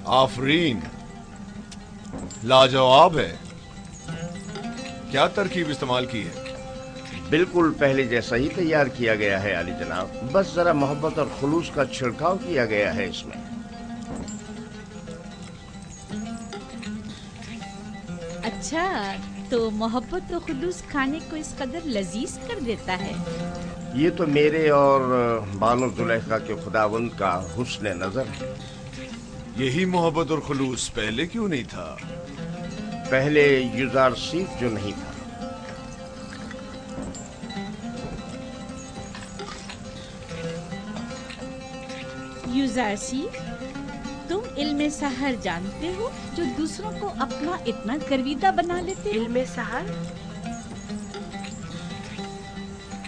आफरीन, लाजवाब है। क्या तरकीब इस्तेमाल की है? बिल्कुल पहले जैसा ही तैयार किया गया है आली जनाब, बस जरा मोहब्बत और खुलूस का छिड़काव किया गया है इसमें। अच्छा, तो मोहब्बत और खुलूस खाने को इस कदर लजीज कर देता है। ये तो मेरे और बानो जुलेखा के खुदावंद का हुस्न नजर है। यही मोहब्बत और खुलूस पहले क्यों नहीं था? पहले युजारसीफ जो नहीं था। युजारसीफ, तुम इल्मे सहर जानते हो जो दूसरों को अपना इतना गर्विदा बना लेते हो? इल्मे सहर?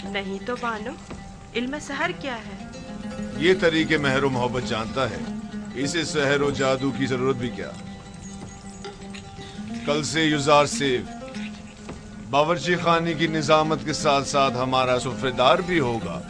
नहीं तो बानो, इल्मे सहर क्या है? ये तरीके महर और मोहब्बत जानता है, इसे सहर और जादू की जरूरत भी क्या। कल से युजारसीफ बावर्ची खाने की निजामत के साथ साथ हमारा सुफ्रेदार भी होगा।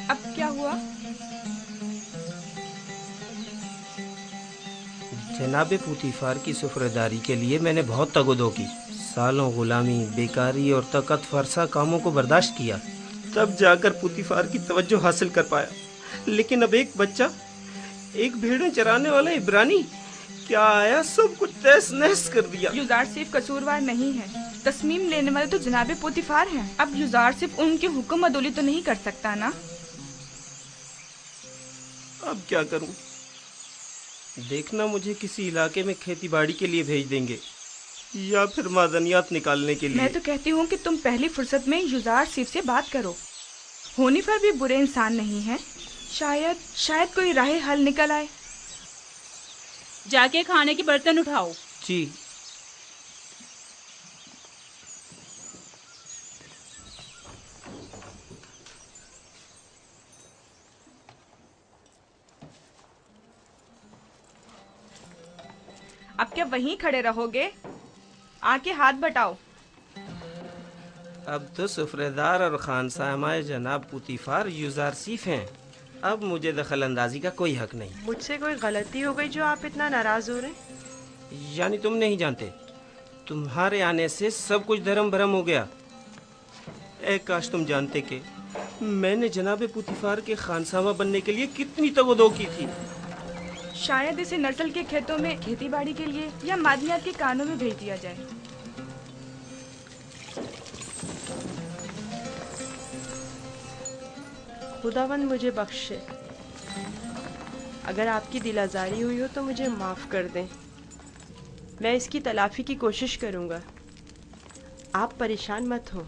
अब क्या हुआ? जनाब पुतीफार की सुफरदारी के लिए मैंने बहुत तगदो की, सालों गुलामी, बेकारी और तकत फरसा कामों को बर्दाश्त किया, तब जाकर पुतीफार की तवज्जो हासिल कर पाया। लेकिन अब एक बच्चा, एक भेड़ें चराने वाला इब्रानी क्या आया, सब कुछ तहस नहस कर दिया। युजारसीफ कसूरवार नहीं है, तस्मीम लेने वाले तो जनाब पुतीफार हैं। अब युजारसीफ उनके हुक्म अदोली तो नहीं कर सकता ना। अब क्या करूं? देखना मुझे किसी इलाके में खेती बाड़ी के लिए भेज देंगे या फिर मादनियात निकालने के लिए। मैं तो कहती हूँ कि तुम पहली फुर्सत में युजारसीफ से बात करो। होनी पर भी बुरे इंसान नहीं है, शायद कोई राह हल निकल आए। जाके खाने के बर्तन उठाओ। जी। अब क्या वहीं खड़े रहोगे? आके हाथ बटाओ। अब तो सुफरेदार और खानसामाए जनाब पुतीफार युजारसीफ हैं, अब मुझे दखल अंदाजी का कोई हक नहीं। मुझसे कोई गलती हो गई जो आप इतना नाराज हो रहे? यानी तुम नहीं जानते, तुम्हारे आने से सब कुछ धर्म भरम हो गया। ए काश तुम जानते कि मैंने जनाब पुतीफार के खानसामा बनने के लिए कितनी तगदो की थी। शायद इसे नस्ल के खेतों में खेती बाड़ी के लिए या मादनियात के कानों में भेज दिया जाए। खुदावंद मुझे बख्शे, अगर आपकी दिल आज़ारी हुई हो तो मुझे माफ़ कर दें। मैं इसकी तलाफी की कोशिश करूँगा, आप परेशान मत हो।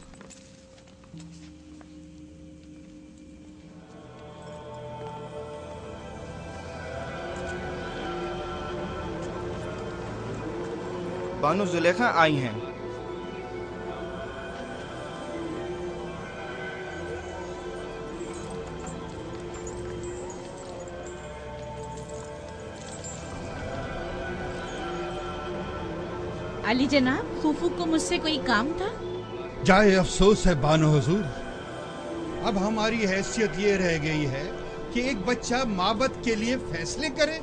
बानो जुलेखा आई हैं। अली जनाब, फूफू को मुझसे कोई काम था? जाए अफसोस है बानो हुजूर, अब हमारी हैसियत ये रह गई है कि एक बच्चा माबद के लिए फैसले करे।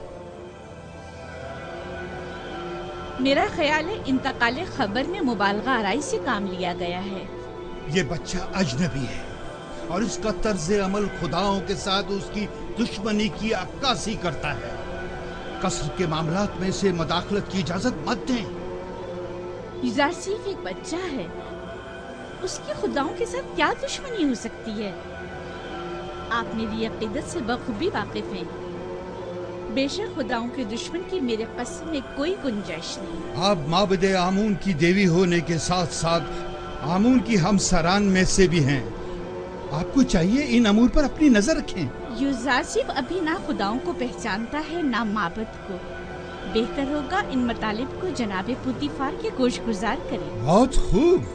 मेरा ख्याल है इंतकाले खबर में मुबालगा आराई से काम लिया गया है। ये बच्चा अजनबी है और इसका तर्ज अमल खुदाओं के साथ उसकी दुश्मनी की अक्कासी करता है। कसर के मामलात में से मदाखलत की इजाजत मत दें। युजारसीफ एक बच्चा है, उसकी खुदाओं के साथ क्या दुश्मनी हो सकती है? आप मेरी अकीदत से बखूबी वाकिफ हैं। बेशक खुदाओं के दुश्मन की मेरे पस्म में कोई गुंजाइश नहीं। आप माबद आमून की देवी होने के साथ साथ आमून की हमसरान में से भी हैं। आपको चाहिए इन अमूर पर अपनी नजर रखें। यूजासिफ अभी ना खुदाओं को पहचानता है ना माबद को। बेहतर होगा इन मतालिब को जनाबे पुतीफार के गोश गुजार करें। बहुत खूब।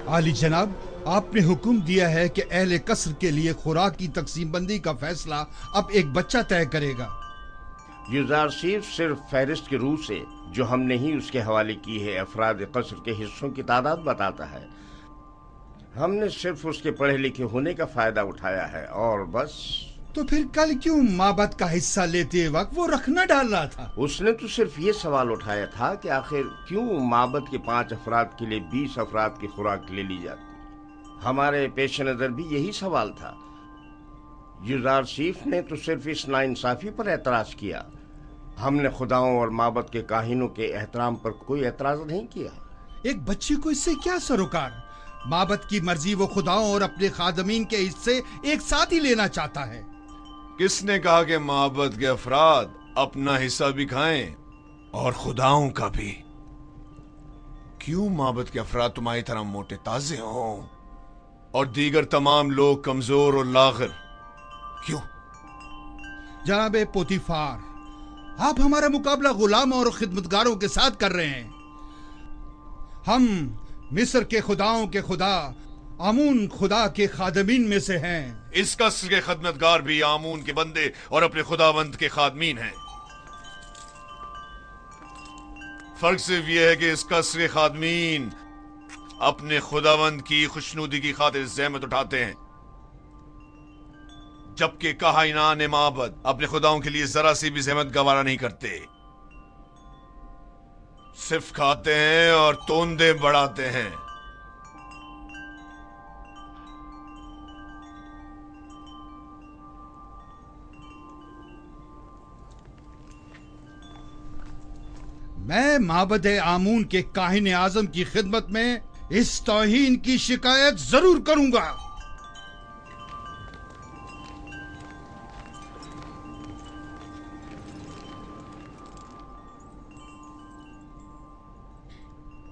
आली जनाब, आपने हुक्म दिया है कि अहले कसर के लिए खुराक की तकसीम बंदी का फैसला अब एक बच्चा तय करेगा। यूजारसीफ सिर्फ फहरिस्त के रूह से जो हमने ही उसके हवाले की है अफराद कसर के हिस्सों की तादाद बताता है। हमने सिर्फ उसके पढ़े लिखे होने का फायदा उठाया है और बस। तो फिर कल क्यों माबद का हिस्सा लेते वक्त वो रखना डाल रहा था? उसने तो सिर्फ ये सवाल उठाया था कि आखिर क्यों माबद के 5 अफराद के लिए 20 अफराद की खुराक ले ली जाती। हमारे पेश नजर भी यही सवाल था। यूजारसीफ ने तो सिर्फ इस नाइंसाफी पर एतराज किया। हमने खुदाओं और माबद के काहिनों के एहतराम पर कोई एतराज नहीं किया। एक बच्चे को इससे क्या सरोकार? माबद की मर्जी वो खुदाओं और अपने खादमीन के हिस्से एक साथ ही लेना चाहता है। किसने कहा कि माबद के अफराद अपना हिस्सा भी खाएं और खुदाओं का भी? क्यों माबद के अफराद तुम्हारी तरह मोटे ताजे हों और दीगर तमाम लोग कमजोर और लागर? क्यों? जनाबे पोतीफार, आप हमारा मुकाबला गुलाम और खिदमतगारों के साथ कर रहे हैं। हम मिस्र के खुदाओं के खुदा आमून खुदा के खादमीन में से हैं। इस कसर के खदमतगार भी आमून के बंदे और अपने खुदावंद के खादमीन हैं। फर्क सिर्फ यह है कि इस कसर के खादमीन अपने खुदावंद की खुशनुदी की खातिर ज़हमत उठाते हैं, जबकि काहिनान माबद अपने खुदाओं के लिए जरा सी भी ज़हमत गवारा नहीं करते। सिर्फ खाते हैं और तोंदे बढ़ाते हैं। मैं माबद आमून के काहिन आजम की खिदमत में इस तौहीन की शिकायत जरूर करूंगा।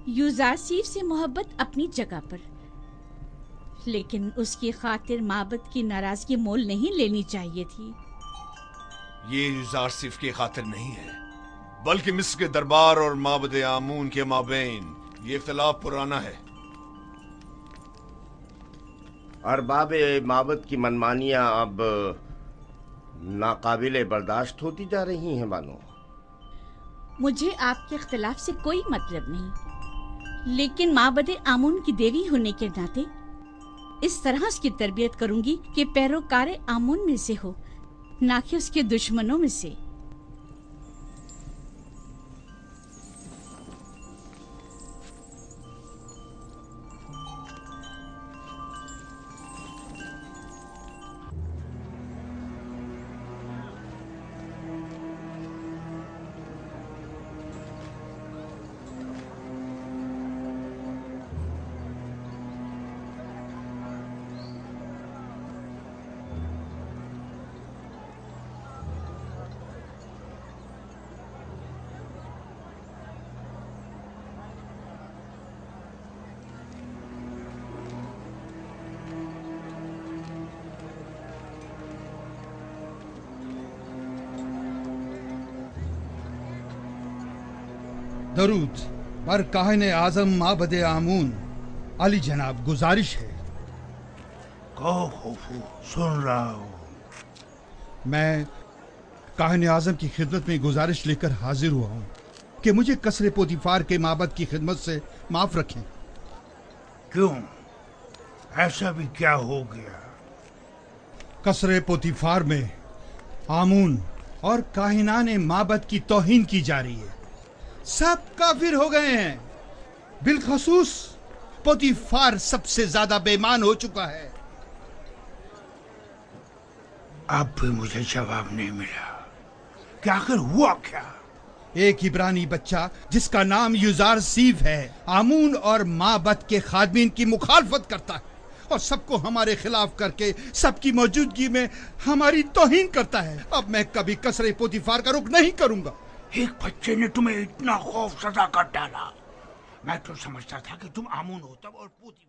यूजारसीफ से मोहब्बत अपनी जगह पर, लेकिन उसकी खातिर माबद की नाराजगी मोल नहीं लेनी चाहिए थी। ये यूजारसीफ की खातिर नहीं है, बल्कि मिस्र के दरबार और माबद आमून के माबैन ये इख्तिलाफ पुराना है। अरबाब माबद की मनमानियां अब नाकाबिले बर्दाश्त होती जा रही हैं मानो। मुझे आपके इख्तिलाफ से कोई मतलब नहीं, लेकिन माबद आमून की देवी होने के नाते इस तरह उसकी तरबियत करूंगी कि पैरोकार आमून में से हो, ना कि उसके दुश्मनों में से। दरूद पर काहिन आजम माबद आमून। अली जनाब, गुजारिश है। कहो खोफू, सुन रहा हूँ। मैं काहिन आजम की खिदमत में गुजारिश लेकर हाजिर हुआ हूँ कि मुझे कसरे पोतीफार के माबद की खिदमत से माफ रखें। क्यों? ऐसा भी क्या हो गया? कसरे पोतीफार में आमून और काहिनान माबद की तौहीन की जा रही है। सब काफिर हो गए हैं। बिलखसूस पोतीफार सबसे ज्यादा बेईमान हो चुका है। अब भी मुझे जवाब नहीं मिला कि आखिर हुआ क्या। एक इब्रानी बच्चा जिसका नाम युजारसीफ है आमून और माबद के खादमीन की मुखालफत करता है और सबको हमारे खिलाफ करके सबकी मौजूदगी में हमारी तौहीन करता है। अब मैं कभी कसरे पोतीफार का रुख नहीं करूंगा। एक बच्चे ने तुम्हें इतना खौफ सदा कर डाला। मैं तो समझता था कि तुम आमून हो तब और पूती